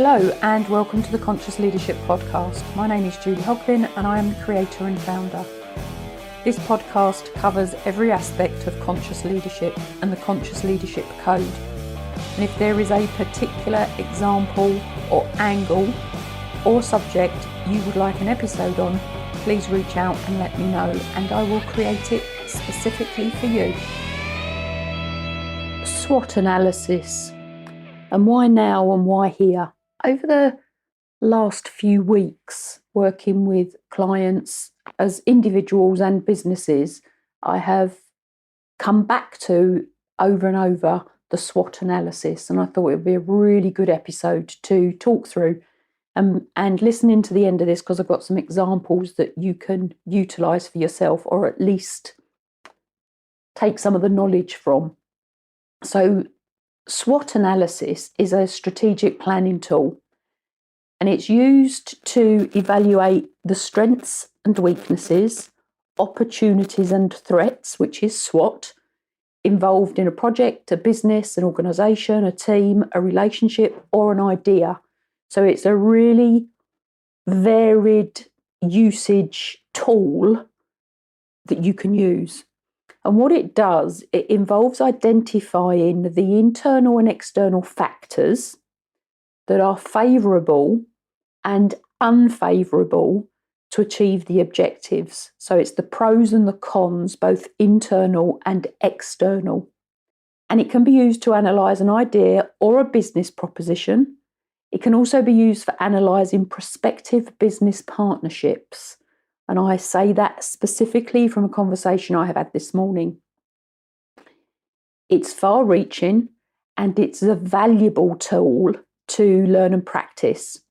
Hello and welcome to the Conscious Leadership Podcast. My name is Julie Hoglin and I am the creator and founder. This podcast covers every aspect of conscious leadership and the Conscious Leadership Code. And if there is a particular example or angle or subject you would like an episode on, please reach out and let me know and I will create it specifically for you. SWOT analysis. And why now and why here? Over the last few weeks, working with clients as individuals and businesses, I have come back to over and over the SWOT analysis, and I thought it would be a really good episode to talk through and listening to the end of this, because I've got some examples that you can utilise for yourself, or at least take some of the knowledge from. So SWOT analysis is a strategic planning tool, and it's used to evaluate the strengths and weaknesses, opportunities and threats, which is SWOT, involved in a project, a business, an organisation, a team, a relationship, or an idea. So it's a really varied usage tool that you can use. And what it does, it involves identifying the internal and external factors that are favourable and unfavourable to achieve the objectives. So it's the pros and the cons, both internal and external. And it can be used to analyse an idea or a business proposition. It can also be used for analysing prospective business partnerships. And I say that specifically from a conversation I have had this morning. It's far-reaching and it's a valuable tool to learn and practice.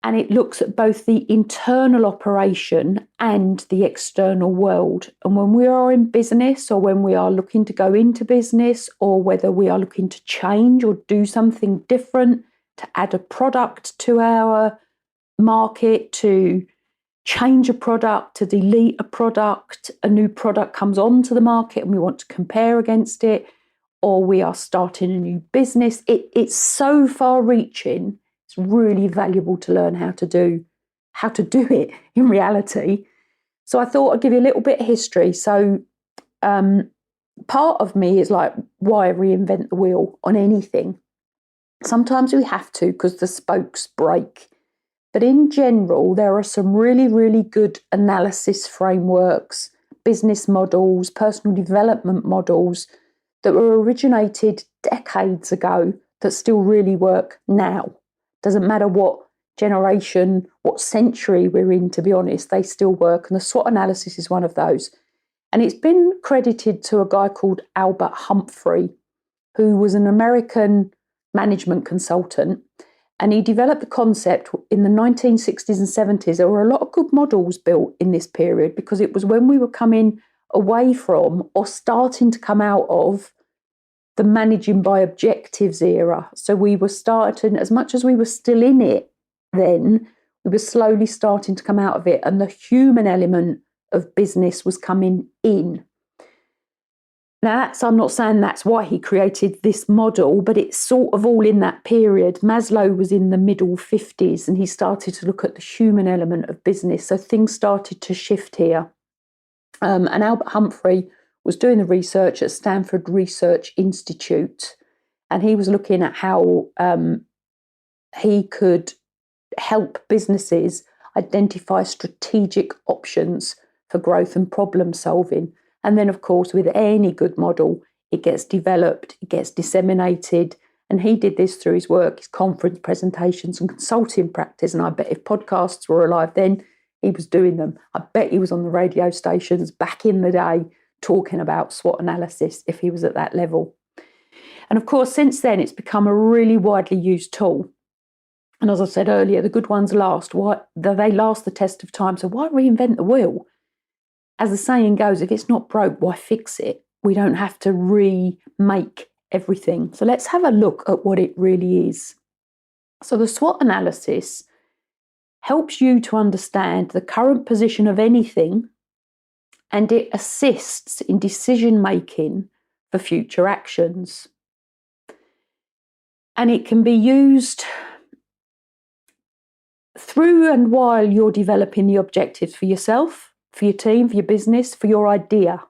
And it looks at both the internal operation and the external world. And when we are in business, or when we are looking to go into business, or whether we are looking to change or do something different, to add a product to our market, to change a product, to delete a product, a new product comes onto the market and we want to compare against it, or we are starting a new business. It's so far-reaching. It's really valuable to learn how to do it in reality. So I thought I'd give you a little bit of history. So part of me is like, why reinvent the wheel on anything? Sometimes we have to because the spokes break. But in general, there are some really, really good analysis frameworks, business models, personal development models that were originated decades ago that still really work now. Doesn't matter what generation, what century we're in, to be honest, they still work. And the SWOT analysis is one of those. And it's been credited to a guy called Albert Humphrey, who was an American management consultant. And he developed the concept in the 1960s and 70s. There were a lot of good models built in this period because it was when we were coming away from or starting to come out of the managing by objectives era. So we were starting, as much as we were still in it then, we were slowly starting to come out of it. And the human element of business was coming in. Now, I'm not saying that's why he created this model, but it's sort of all in that period. Maslow was in the middle 50s and he started to look at the human element of business. So things started to shift here. And Albert Humphrey was doing the research at Stanford Research Institute. And he was looking at how he could help businesses identify strategic options for growth and problem solving. And then, of course, with any good model, it gets developed, it gets disseminated. And he did this through his work, his conference presentations and consulting practice. And I bet if podcasts were alive then, he was doing them. I bet he was on the radio stations back in the day talking about SWOT analysis if he was at that level. And of course, since then, it's become a really widely used tool. And as I said earlier, the good ones last. They last the test of time. So why reinvent the wheel? As the saying goes, if it's not broke, why fix it? We don't have to remake everything. So let's have a look at what it really is. So the SWOT analysis helps you to understand the current position of anything, and it assists in decision making for future actions. And it can be used through and while you're developing the objectives for yourself, for your team, for your business, for your idea.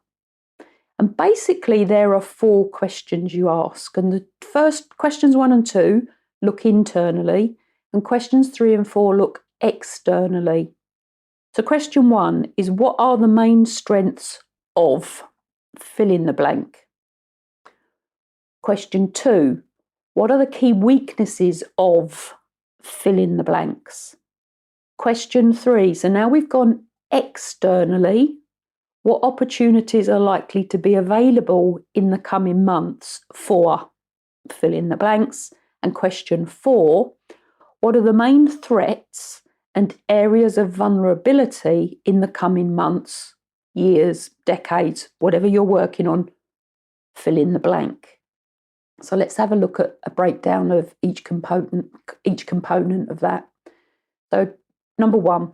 And basically, there are 4 questions you ask. And the first questions 1 and 2 look internally, and questions 3 and 4 look externally. So question 1 is, what are the main strengths of fill in the blank? Question 2, what are the key weaknesses of fill in the blanks? Question 3, so now we've gone externally, what opportunities are likely to be available in the coming months for fill in the blanks? And question 4, what are the main threats and areas of vulnerability in the coming months, years, decades, whatever you're working on, fill in the blank. So let's have a look at a breakdown of each component of that. So number 1,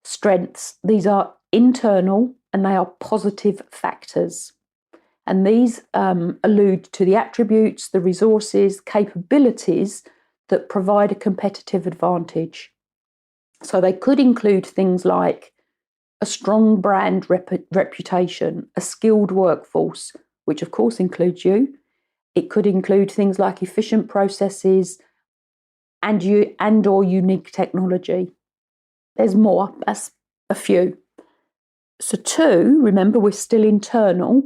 strengths. These are internal and they are positive factors. And these allude to the attributes, the resources, capabilities that provide a competitive advantage. So they could include things like a strong brand reputation, a skilled workforce, which of course includes you. It could include things like efficient processes and or unique technology. There's more, that's a few. So 2, remember we're still internal.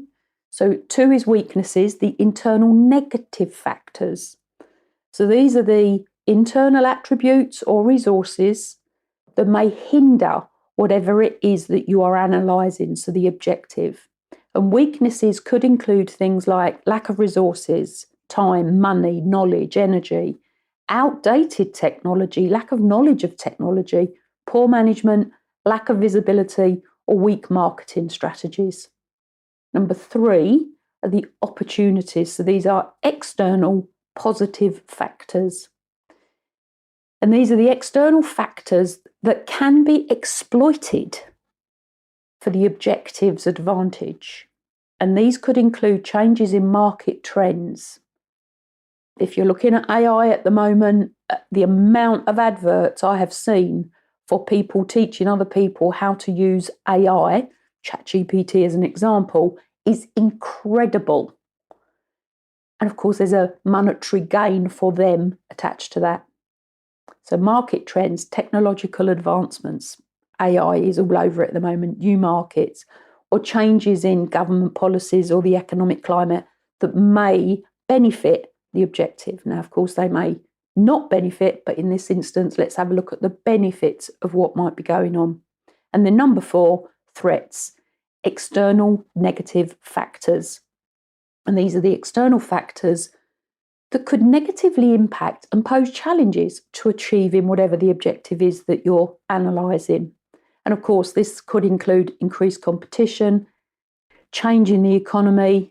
So 2 is weaknesses, the internal negative factors. So these are the internal attributes or resources that may hinder whatever it is that you are analysing, so the objective. And weaknesses could include things like lack of resources, time, money, knowledge, energy, outdated technology, lack of knowledge of technology, poor management, lack of visibility, or weak marketing strategies. Number 3 are the opportunities. So these are external positive factors. And these are the external factors that can be exploited for the objective's advantage. And these could include changes in market trends. If you're looking at AI at the moment, the amount of adverts I have seen for people teaching other people how to use AI, ChatGPT as an example, is incredible. And of course, there's a monetary gain for them attached to that. So market trends, technological advancements, AI is all over it at the moment, new markets, or changes in government policies or the economic climate that may benefit the objective. Now, of course, they may not benefit, but in this instance, let's have a look at the benefits of what might be going on. And then number 4, threats, external negative factors. And these are the external factors that could negatively impact and pose challenges to achieving whatever the objective is that you're analysing. And of course, this could include increased competition, change in the economy,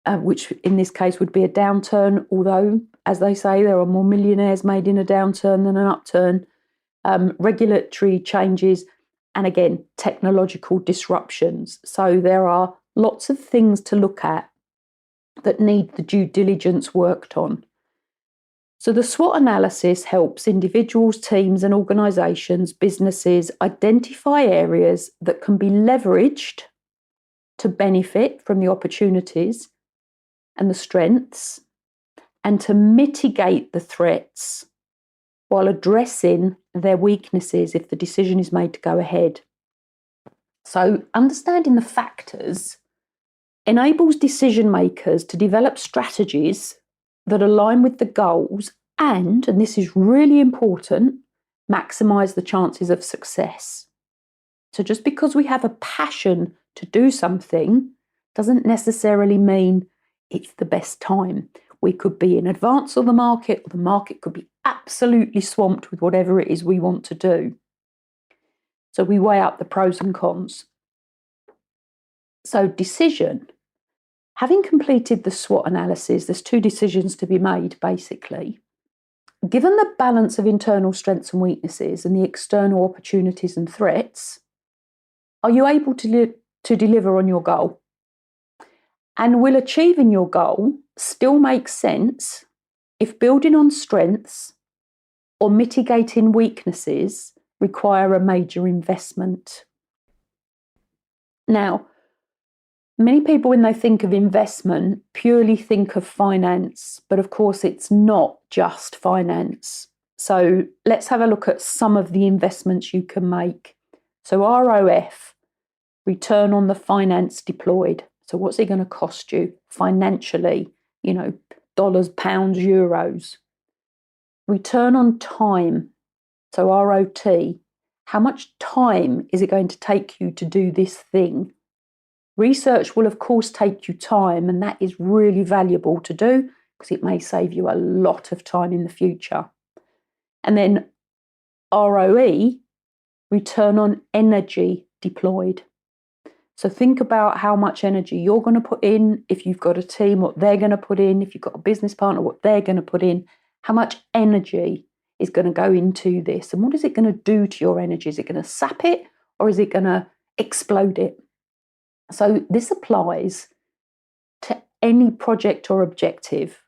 which in this case would be a downturn, although, as they say, there are more millionaires made in a downturn than an upturn, regulatory changes, and again, technological disruptions. So there are lots of things to look at that need the due diligence worked on. So the SWOT analysis helps individuals, teams and organisations, businesses identify areas that can be leveraged to benefit from the opportunities and the strengths, and to mitigate the threats while addressing their weaknesses if the decision is made to go ahead. So understanding the factors enables decision makers to develop strategies that align with the goals and this is really important, maximise the chances of success. So just because we have a passion to do something doesn't necessarily mean it's the best time. We could be in advance of the market, or the market could be absolutely swamped with whatever it is we want to do. So we weigh up the pros and cons. So decision. Having completed the SWOT analysis, there's 2 decisions to be made, basically. Given the balance of internal strengths and weaknesses and the external opportunities and threats, are you able to deliver on your goal? And will achieving your goal still make sense if building on strengths or mitigating weaknesses require a major investment. Now, many people, when they think of investment, purely think of finance, but of course it's not just finance. So let's have a look at some of the investments you can make. So ROF, return on the finance deployed. So what's it going to cost you financially? Dollars, pounds, euros. Return on time. So ROT, how much time is it going to take you to do this thing? Research will, of course, take you time, and that is really valuable to do because it may save you a lot of time in the future. And then ROE, return on energy deployed. So think about how much energy you're going to put in. If you've got a team, what they're going to put in. If you've got a business partner, what they're going to put in. How much energy is going to go into this? And what is it going to do to your energy? Is it going to sap it or is it going to explode it? So this applies to any project or objective.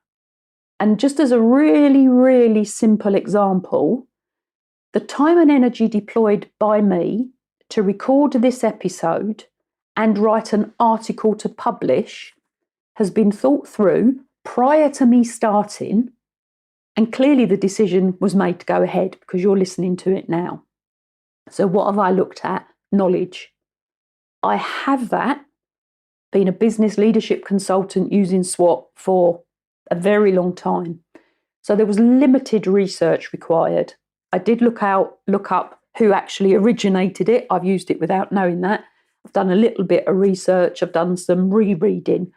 And just as a really, really simple example, the time and energy deployed by me to record this episode and write an article to publish has been thought through prior to me starting, and clearly the decision was made to go ahead because you're listening to it now. So what have I looked at? Knowledge. I have that, been a business leadership consultant using SWOT for a very long time. So there was limited research required. I did look up who actually originated it. I've used it without knowing that. I've done a little bit of research. I've done some rereading.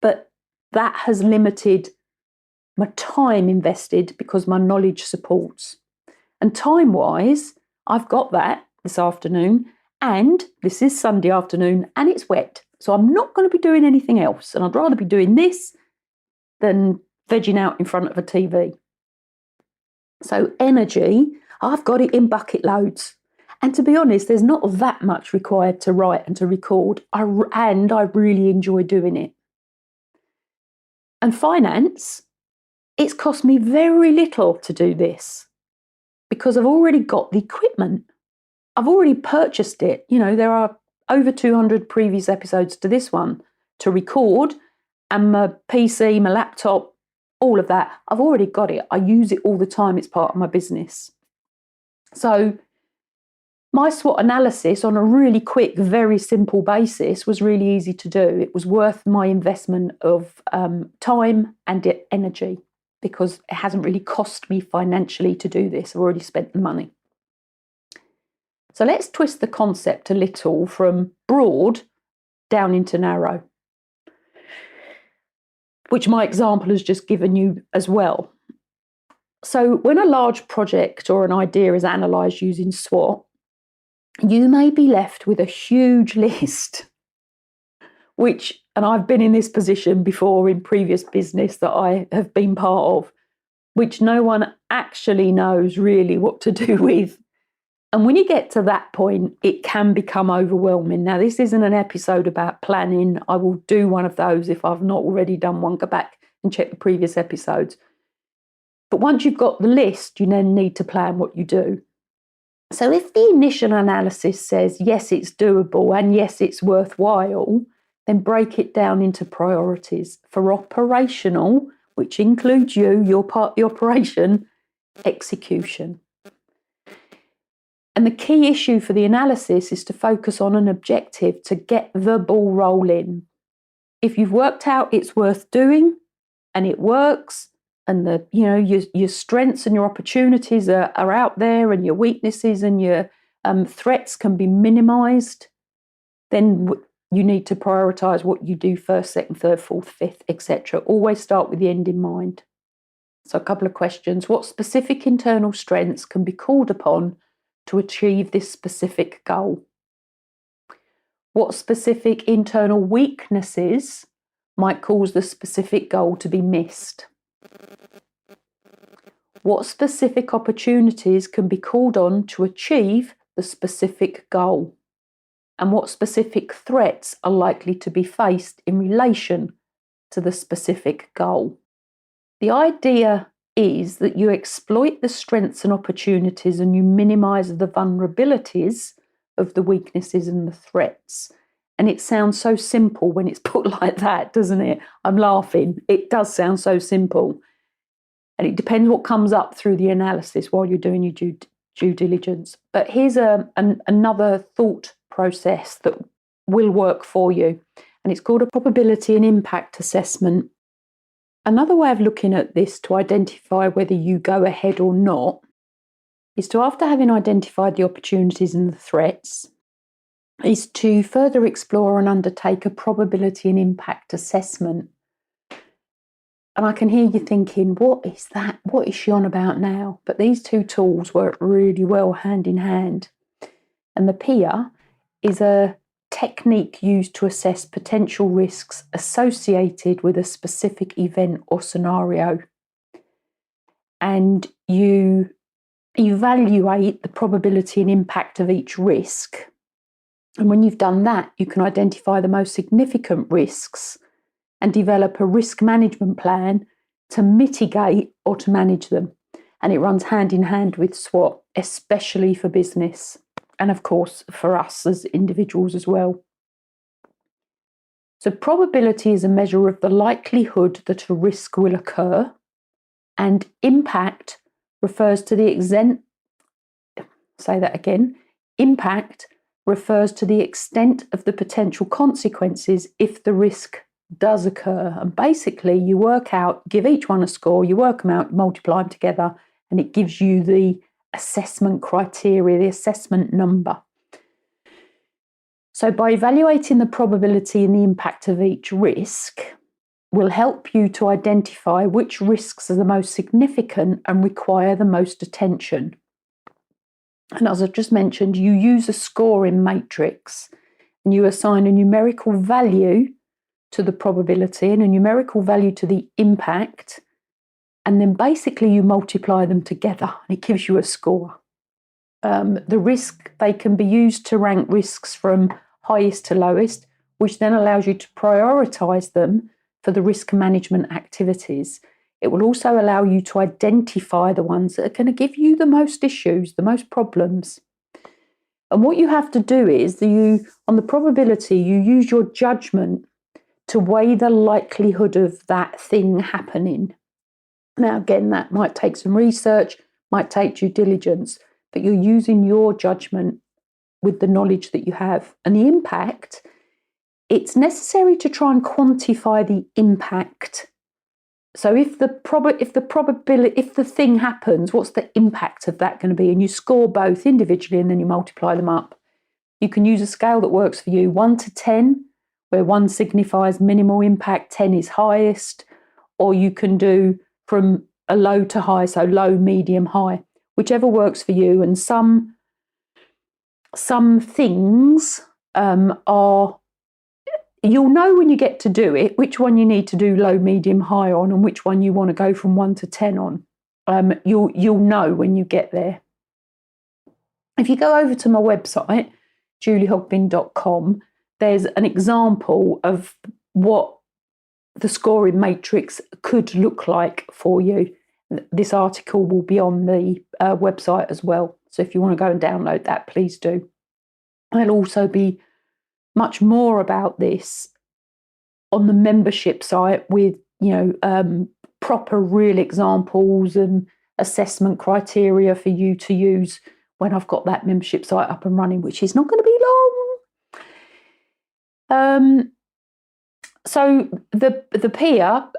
But that has limited my time invested because my knowledge supports. And time-wise, I've got that this afternoon, and this is Sunday afternoon, and it's wet. So I'm not going to be doing anything else. And I'd rather be doing this than vegging out in front of a TV. So energy, I've got it in bucket loads. And to be honest, there's not that much required to write and to record. And I really enjoy doing it. And finance, it's cost me very little to do this because I've already got the equipment. I've already purchased it. There are over 200 previous episodes to this one to record, and my PC, my laptop, all of that. I've already got it. I use it all the time. It's part of my business. So my SWOT analysis on a really quick, very simple basis was really easy to do. It was worth my investment of time and energy because it hasn't really cost me financially to do this. I've already spent the money. So let's twist the concept a little from broad down into narrow, which my example has just given you as well. So when a large project or an idea is analysed using SWOT, you may be left with a huge list, and I've been in this position before in previous business that I have been part of, which no one actually knows really what to do with. And when you get to that point, it can become overwhelming. Now, this isn't an episode about planning. I will do one of those if I've not already done one. Go back and check the previous episodes. But once you've got the list, you then need to plan what you do. So if the initial analysis says, yes, it's doable and yes, it's worthwhile, then break it down into priorities. For operational, which includes you, your part of the operation, execution. And the key issue for the analysis is to focus on an objective to get the ball rolling. If you've worked out it's worth doing and it works, and your strengths and your opportunities are out there, and your weaknesses and your threats can be minimised, then you need to prioritise what you do first, second, third, fourth, fifth, etc. Always start with the end in mind. So a couple of questions. What specific internal strengths can be called upon to achieve this specific goal? What specific internal weaknesses might cause the specific goal to be missed? What specific opportunities can be called on to achieve the specific goal? And what specific threats are likely to be faced in relation to the specific goal? The idea is that you exploit the strengths and opportunities and you minimize the vulnerabilities of the weaknesses and the threats. And it sounds so simple when it's put like that, doesn't it? I'm laughing. It does sound so simple. And it depends what comes up through the analysis while you're doing your due diligence. But here's another thought process that will work for you. And it's called a probability and impact assessment. Another way of looking at this to identify whether you go ahead or not is to, after having identified the opportunities and the threats, is to further explore and undertake a probability and impact assessment. And I can hear you thinking, what is that? What is she on about now? But these two tools work really well hand in hand. And the PIA is a technique used to assess potential risks associated with a specific event or scenario. And you evaluate the probability and impact of each risk. And when you've done that, you can identify the most significant risks and develop a risk management plan to mitigate or to manage them. And it runs hand in hand with SWOT, especially for business. And of course, for us as individuals as well. So probability is a measure of the likelihood that a risk will occur, and impact refers to the extent, impact refers to the extent of the potential consequences if the risk does occur. And basically you work out, give each one a score, you work them out, multiply them together, and it gives you the assessment criteria, the assessment number. So by evaluating the probability and the impact of each risk will help you to identify which risks are the most significant and require the most attention. And as I've just mentioned, you use a scoring matrix and you assign a numerical value to the probability and a numerical value to the impact. And then basically you multiply them together and it gives you a score. The risk, they can be used to rank risks from highest to lowest, which then allows you to prioritise them for the risk management activities. It will also allow you to identify the ones that are going to give you the most issues, the most problems. And what you have to do is, on the probability, you use your judgment to weigh the likelihood of that thing happening. Now, again, that might take some research, might take due diligence, but you're using your judgment with the knowledge that you have. And the impact, it's necessary to try and quantify the impact. So if the thing happens, what's the impact of that going to be? And you score both individually and then you multiply them up. You can use a scale that works for you, 1 to 10, where 1 signifies minimal impact, 10 is highest, or you can do from a low to high, so low, medium, high, whichever works for you. And some things are, you'll know when you get to do it, which one you need to do low, medium, high on, and which one you want to go from 1 to 10 on. You'll know when you get there. If you go over to my website, juliehogbin.com, there's an example of what the scoring matrix could look like for you. This article will be on the website as well. So if you want to go and download that, please do. There'll also be much more about this on the membership site with, proper real examples and assessment criteria for you to use when I've got that membership site up and running, which is not going to be long. So the PIA,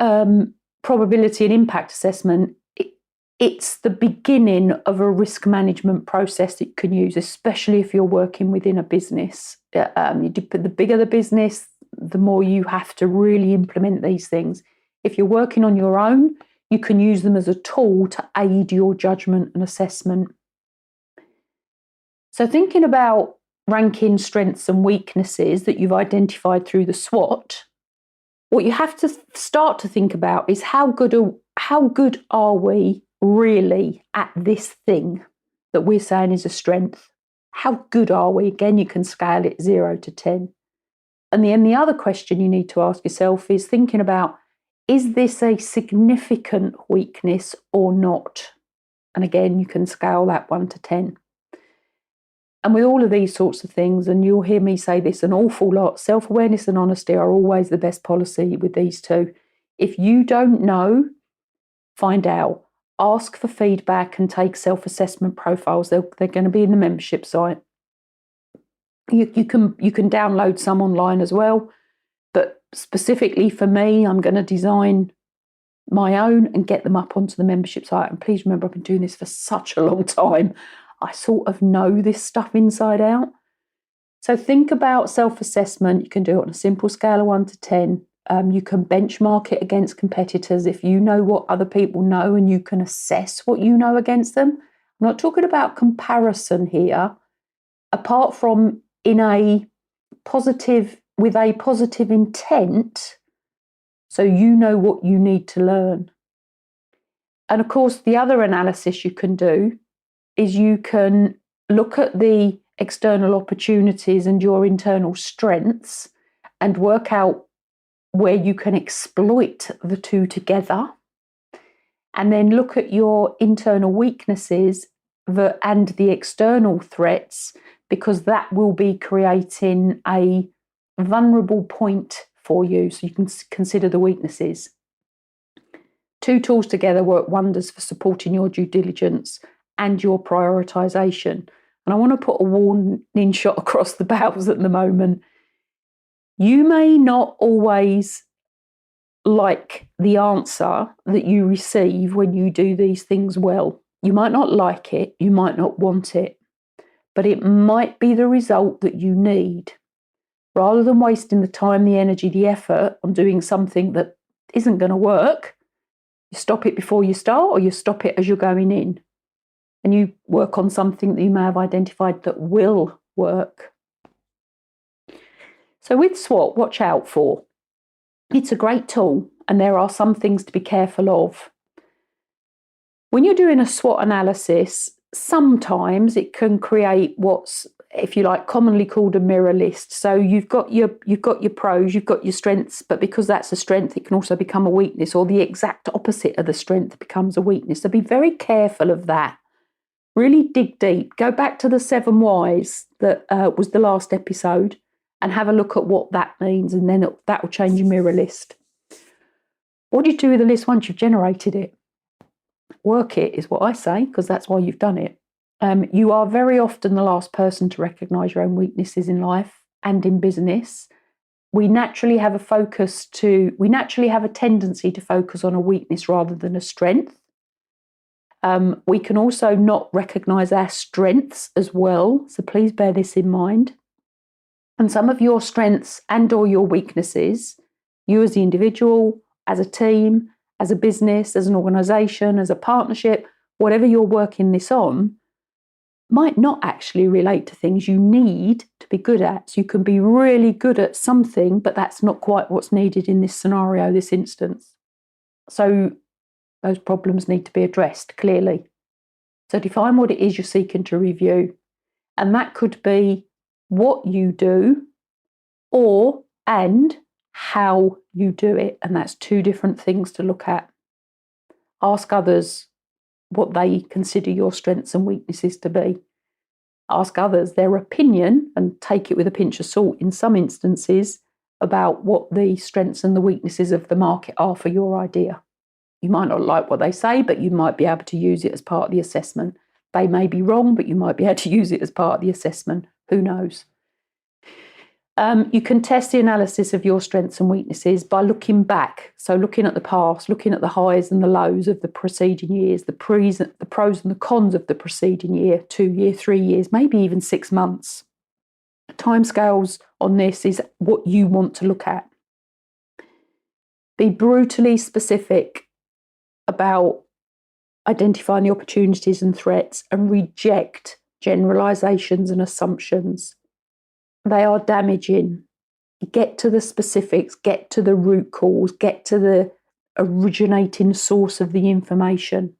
probability and impact assessment, it's the beginning of a risk management process that you can use, especially if you're working within a business. The bigger the business, the more you have to really implement these things. If you're working on your own, you can use them as a tool to aid your judgment and assessment. So thinking about ranking strengths and weaknesses that you've identified through the SWOT, what you have to start to think about is how good are we really at this thing that we're saying is a strength? How good are we? Again, you can scale it 0 to 10. And then the other question you need to ask yourself is thinking about, is this a significant weakness or not? And again, you can scale that 1 to 10. And with all of these sorts of things, and you'll hear me say this an awful lot, self-awareness and honesty are always the best policy with these two. If you don't know, find out. Ask for feedback and take self-assessment profiles. They're going to be in the membership site. You can download some online as well. But specifically for me, I'm going to design my own and get them up onto the membership site. And please remember, I've been doing this for such a long time. I sort of know this stuff inside out. So think about self-assessment. You can do it on a simple scale of 1 to 10. You can benchmark it against competitors if you know what other people know and you can assess what you know against them. I'm not talking about comparison here, apart from with a positive intent, so you know what you need to learn. And of course, the other analysis you can do is you can look at the external opportunities and your internal strengths and work out where you can exploit the two together, and then look at your internal weaknesses and the external threats, because that will be creating a vulnerable point for you, so you can consider the weaknesses. Two tools together work wonders for supporting your due diligence and your prioritization. And I want to put a warning shot across the bows at the moment. You may not always like the answer that you receive when you do these things well. You might not like it, you might not want it, but it might be the result that you need. Rather than wasting the time, the energy, the effort on doing something that isn't going to work, you stop it before you start, or you stop it as you're going in. And you work on something that you may have identified that will work. So with SWOT, watch out for. It's a great tool, and there are some things to be careful of. When you're doing a SWOT analysis, sometimes it can create what's, if you like, commonly called a mirror list. So you've got your pros, you've got your strengths, but because that's a strength, it can also become a weakness, or the exact opposite of the strength becomes a weakness. So be very careful of that. Really dig deep. Go back to the 7 whys that was the last episode and have a look at what that means, and then that will change your mirror list. What do you do with the list once you've generated it? Work it is what I say, because that's why you've done it. You are very often the last person to recognise your own weaknesses in life and in business. We naturally have a tendency to focus on a weakness rather than a strength. We can also not recognise our strengths as well, so please bear this in mind. And some of your strengths and or your weaknesses, you as the individual, as a team, as a business, as an organisation, as a partnership, whatever you're working this on, might not actually relate to things you need to be good at. So you can be really good at something, but that's not quite what's needed in this scenario, this instance. So those problems need to be addressed clearly. So define what it is you're seeking to review. And that could be what you do and how you do it. And that's 2 different things to look at. Ask others what they consider your strengths and weaknesses to be. Ask others their opinion, and take it with a pinch of salt in some instances, about what the strengths and the weaknesses of the market are for your idea. You might not like what they say, but you might be able to use it as part of the assessment. They may be wrong, but you might be able to use it as part of the assessment. Who knows? You can test the analysis of your strengths and weaknesses by looking back. So looking at the past, looking at the highs and the lows of the preceding years, the pros and the cons of the preceding year, 2 years, 3 years, maybe even 6 months. Timescales on this is what you want to look at. Be brutally specific about identifying the opportunities and threats, and reject generalizations and assumptions. They are damaging. Get to the specifics, get to the root cause, get to the originating source of the information.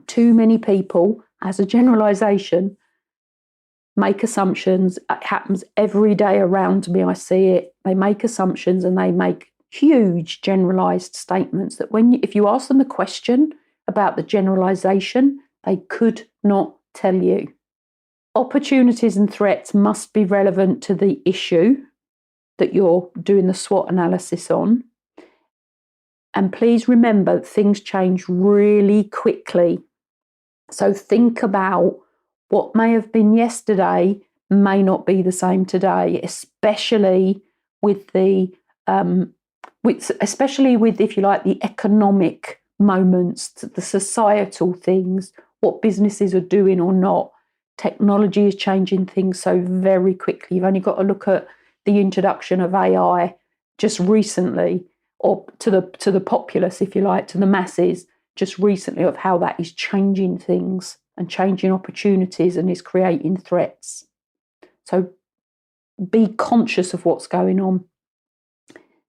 Too many people, as a generalization, make assumptions. It happens every day around me. I see it. They make assumptions and they make huge generalized statements that if you ask them the question about the generalization, they could not tell you. Opportunities and threats must be relevant to the issue that you're doing the SWOT analysis on. And please remember that things change really quickly. So think about what may have been yesterday may not be the same today, especially with if you like, the economic moments, the societal things, what businesses are doing or not. Technology is changing things so very quickly. You've only got to look at the introduction of AI just recently, or to the populace, if you like, to the masses, just recently, of how that is changing things and changing opportunities and is creating threats. So be conscious of what's going on.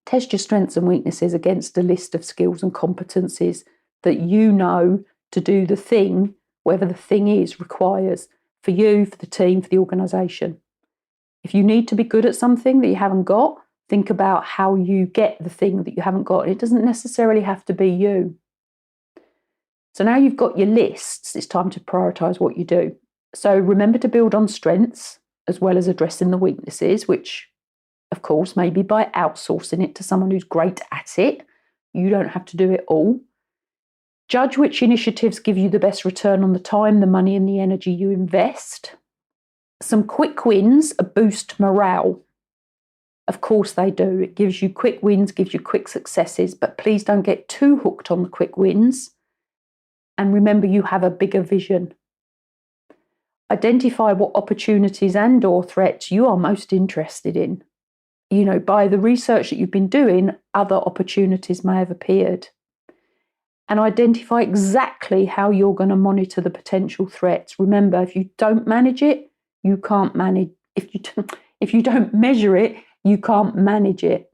Test your strengths and weaknesses against a list of skills and competencies that you know to do the thing, whatever the thing is, requires for you, for the team, for the organisation. If you need to be good at something that you haven't got, think about how you get the thing that you haven't got. It doesn't necessarily have to be you. So now you've got your lists, it's time to prioritise what you do. So remember to build on strengths as well as addressing the weaknesses, which of course may be by outsourcing it to someone who's great at it. You don't have to do it all. Judge which initiatives give you the best return on the time, the money and the energy you invest. Some quick wins boost morale. Of course they do. It gives you quick wins, gives you quick successes, but please don't get too hooked on the quick wins. And remember, you have a bigger vision. Identify what opportunities and/or threats you are most interested in. You know, by the research that you've been doing, other opportunities may have appeared. And identify exactly how you're going to monitor the potential threats. Remember, if you don't manage it, you can't manage. If you don't measure it, you can't manage it.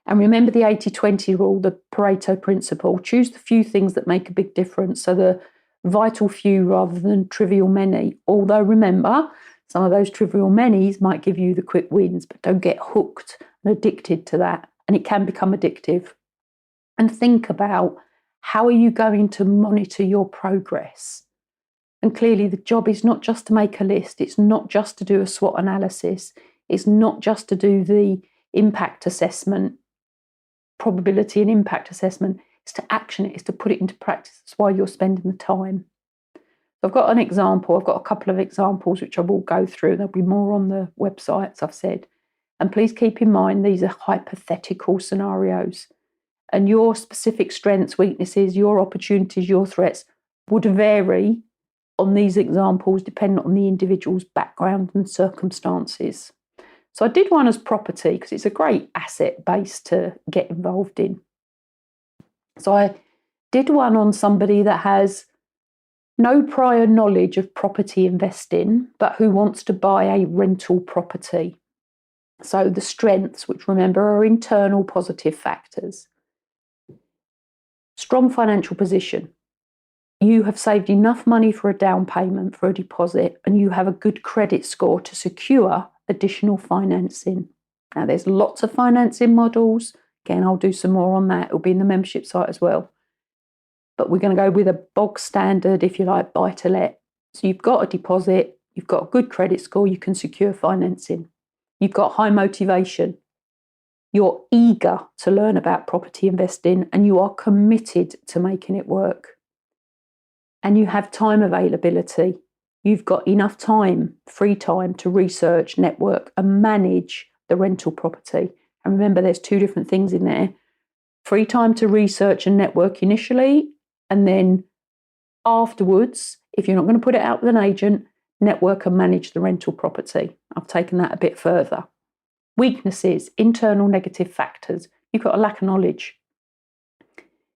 And remember the 80-20 rule, the Pareto principle. Choose the few things that make a big difference. So the vital few rather than trivial many. Although remember, some of those trivial manys might give you the quick wins, but don't get hooked and addicted to that. And it can become addictive. And think about, how are you going to monitor your progress? And clearly the job is not just to make a list. It's not just to do a SWOT analysis. It's not just to do the impact assessment, probability and impact assessment. It's to action it. It's to put it into practice. That's why you're spending the time. I've got an example. I've got a couple of examples which I will go through. There'll be more on the website, as I've said. And please keep in mind, these are hypothetical scenarios. And your specific strengths, weaknesses, your opportunities, your threats would vary on these examples depending on the individual's background and circumstances. So I did one as property because it's a great asset base to get involved in. So I did one on somebody that has no prior knowledge of property investing, but who wants to buy a rental property. So the strengths, which remember are internal positive factors. Strong financial position. You have saved enough money for a down payment, for a deposit, and you have a good credit score to secure additional financing. Now, there's lots of financing models. Again, I'll do some more on that. It'll be in the membership site as well. But we're going to go with a bog standard, if you like, buy to let. So you've got a deposit, you've got a good credit score, you can secure financing. You've got high motivation. You're eager to learn about property investing and you are committed to making it work. And you have time availability. You've got enough time, free time, to research, network and manage the rental property. And remember, there's two different things in there. Free time to research and network initially, and then afterwards, if you're not going to put it out with an agent, network and manage the rental property. I've taken that a bit further. Weaknesses, internal negative factors. You've got a lack of knowledge.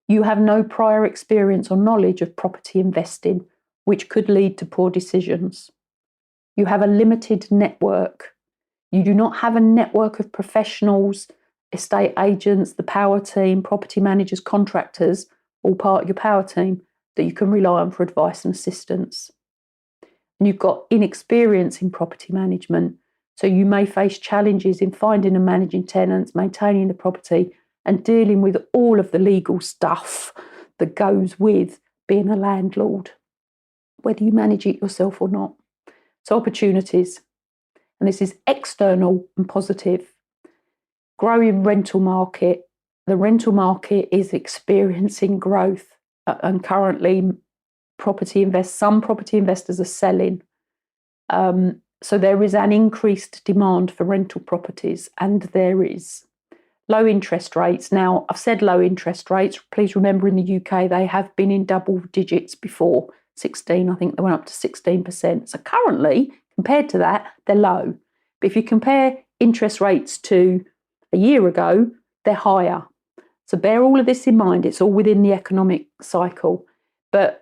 You have no prior experience or knowledge of property investing, which could lead to poor decisions. You have a limited network. You do not have a network of professionals, estate agents, the power team, property managers, contractors, all part of your power team that you can rely on for advice and assistance. And you've got inexperience in property management. So you may face challenges in finding and managing tenants, maintaining the property, and dealing with all of the legal stuff that goes with being a landlord, whether you manage it yourself or not. So opportunities, and this is external and positive. Growing rental market. The rental market is experiencing growth, and currently some property investors are selling. So there is an increased demand for rental properties, and there is low interest rates. Now, I've said low interest rates. Please remember, in the UK, they have been in double digits before. 16, I think they went up to 16%. So currently, compared to that, they're low. But if you compare interest rates to a year ago, they're higher. So bear all of this in mind. It's all within the economic cycle. But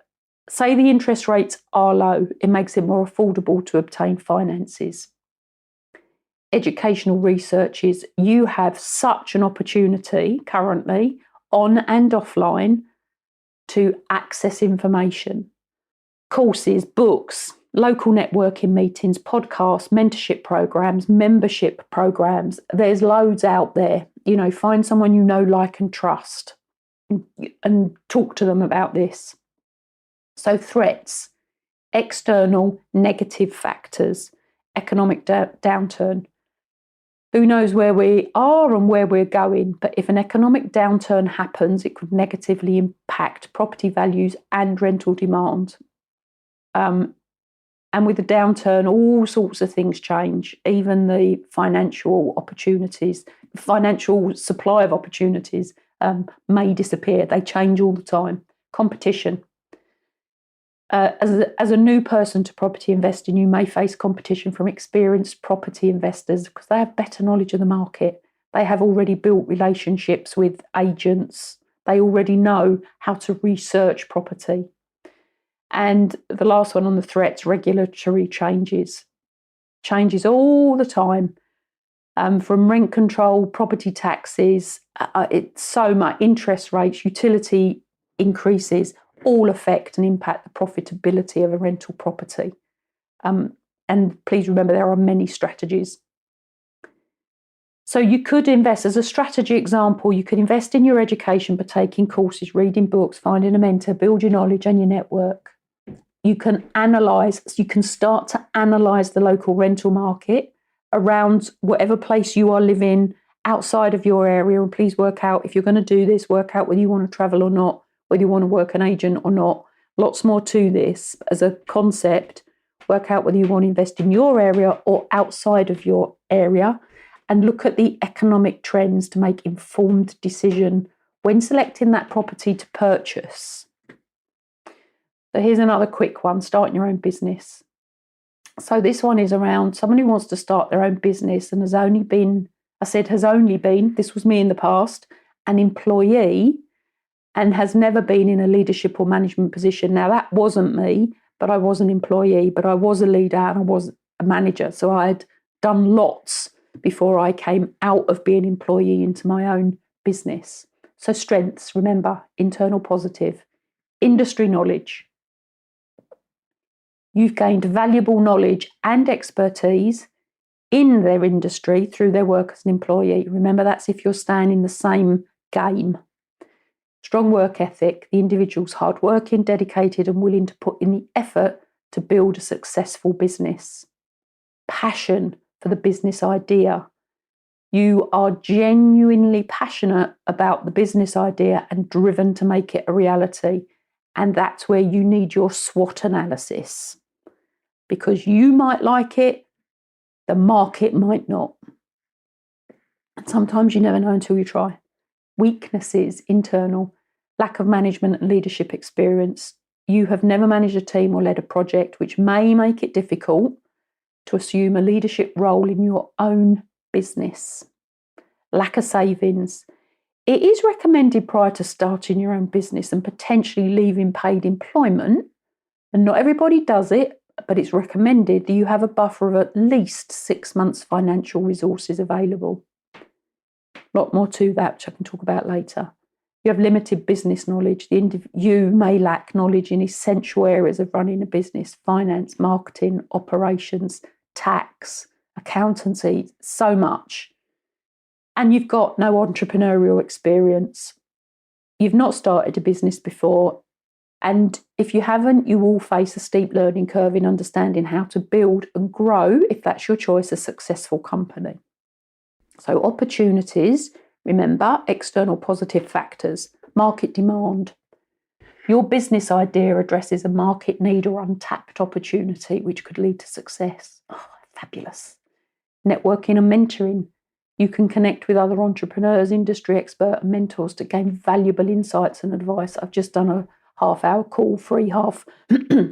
say the interest rates are low, it makes it more affordable to obtain finances. Educational research is you have such an opportunity currently, on and offline, to access information. Courses, books, local networking meetings, podcasts, mentorship programs, membership programs. There's loads out there. Find someone you know, like, and trust, and talk to them about this. So threats, external negative factors, economic downturn. Who knows where we are and where we're going, but if an economic downturn happens, it could negatively impact property values and rental demand. And with the downturn, all sorts of things change. Even the financial supply of opportunities may disappear. They change all the time. Competition. As a new person to property investing, you may face competition from experienced property investors because they have better knowledge of the market. They have already built relationships with agents. They already know how to research property. And the last one on the threats, regulatory changes. Changes all the time, from rent control, property taxes, it's so much, interest rates, utility increases, all affect and impact the profitability of a rental property. And please remember, there are many strategies. So you could invest, as a strategy example, you could invest in your education by taking courses, reading books, finding a mentor, build your knowledge and your network. You can start to analyse the local rental market around whatever place you are living outside of your area. And please work out, if you're going to do this, work out whether you want to travel or not, whether you want to work an agent or not. Lots more to this as a concept. Work out whether you want to invest in your area or outside of your area, and look at the economic trends to make informed decision when selecting that property to purchase. So here's another quick one, starting your own business. So this one is around someone who wants to start their own business and has only been, this was me in the past, an employee, and has never been in a leadership or management position. Now, that wasn't me, but I was an employee, but I was a leader and I was a manager. So I had done lots before I came out of being an employee into my own business. So strengths, remember, internal positive, industry knowledge. You've gained valuable knowledge and expertise in their industry through their work as an employee. Remember, that's if you're staying in the same game. Strong work ethic. The individual's hardworking, dedicated, and willing to put in the effort to build a successful business. Passion for the business idea. You are genuinely passionate about the business idea and driven to make it a reality. And that's where you need your SWOT analysis. Because you might like it, the market might not. And sometimes you never know until you try. Weaknesses, internal, lack of management and leadership experience. You have never managed a team or led a project, which may make it difficult to assume a leadership role in your own business. Lack of savings. It is recommended prior to starting your own business and potentially leaving paid employment, and not everybody does it, but it's recommended that you have a buffer of at least 6 months' financial resources available. A lot more to that, which I can talk about later. You have limited business knowledge. You may lack knowledge in essential areas of running a business: finance, marketing, operations, tax, accountancy, so much. And you've got no entrepreneurial experience. You've not started a business before. And if you haven't, you will face a steep learning curve in understanding how to build and grow, if that's your choice, a successful company. So opportunities, remember, external positive factors, market demand. Your business idea addresses a market need or untapped opportunity, which could lead to success. Oh, fabulous. Networking and mentoring. You can connect with other entrepreneurs, industry experts, and mentors to gain valuable insights and advice. I've just done a half-hour call, free half-hour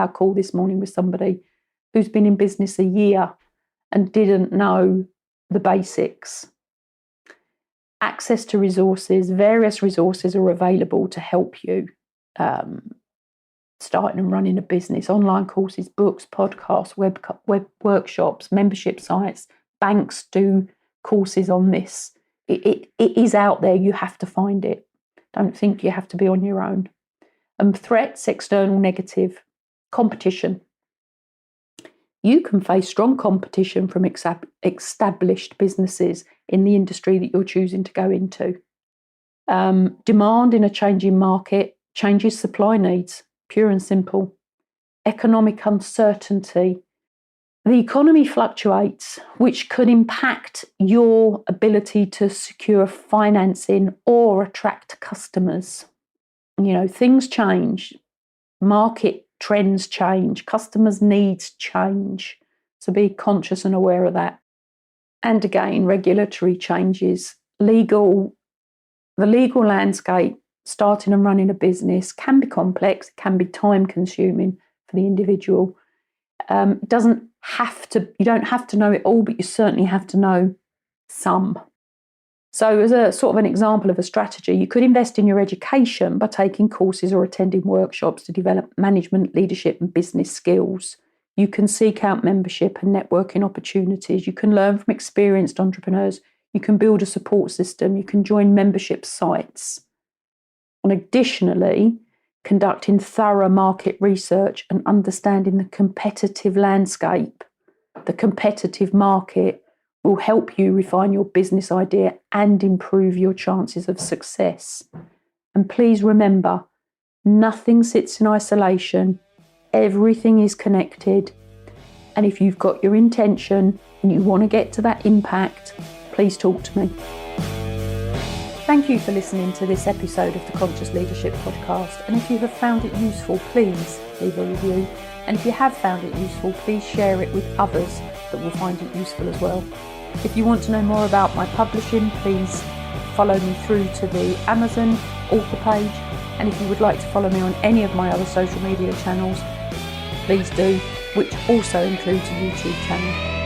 call this morning with somebody who's been in business a year and didn't know the basics. Access to resources. Various resources are available to help you starting and running a business. Online courses, books, podcasts, web workshops, membership sites. Banks do courses on this. It is out there. You have to find it. Don't think you have to be on your own. Threats, external, negative. Competition. You can face strong competition from established businesses in the industry that you're choosing to go into. Demand in a changing market changes supply needs, pure and simple. Economic uncertainty. The economy fluctuates, which could impact your ability to secure financing or attract customers. You know, things change, market trends change, customers' needs change. So be conscious and aware of that. And again, regulatory changes. The legal landscape, starting and running a business, can be complex, it can be time consuming for the individual. You don't have to know it all, but you certainly have to know some. So as a sort of an example of a strategy, you could invest in your education by taking courses or attending workshops to develop management, leadership and business skills. You can seek out membership and networking opportunities. You can learn from experienced entrepreneurs. You can build a support system. You can join membership sites. And additionally, conducting thorough market research and understanding the competitive landscape, the competitive market, will help you refine your business idea and improve your chances of success. And please remember, nothing sits in isolation. Everything is connected. And if you've got your intention and you want to get to that impact, please talk to me. Thank you for listening to this episode of the Conscious Leadership Podcast. And if you have found it useful, please leave a review. And if you have found it useful, please share it with others that will find it useful as well. If you want to know more about my publishing, please follow me through to the Amazon author page. And if you would like to follow me on any of my other social media channels, please do, which also includes a YouTube channel.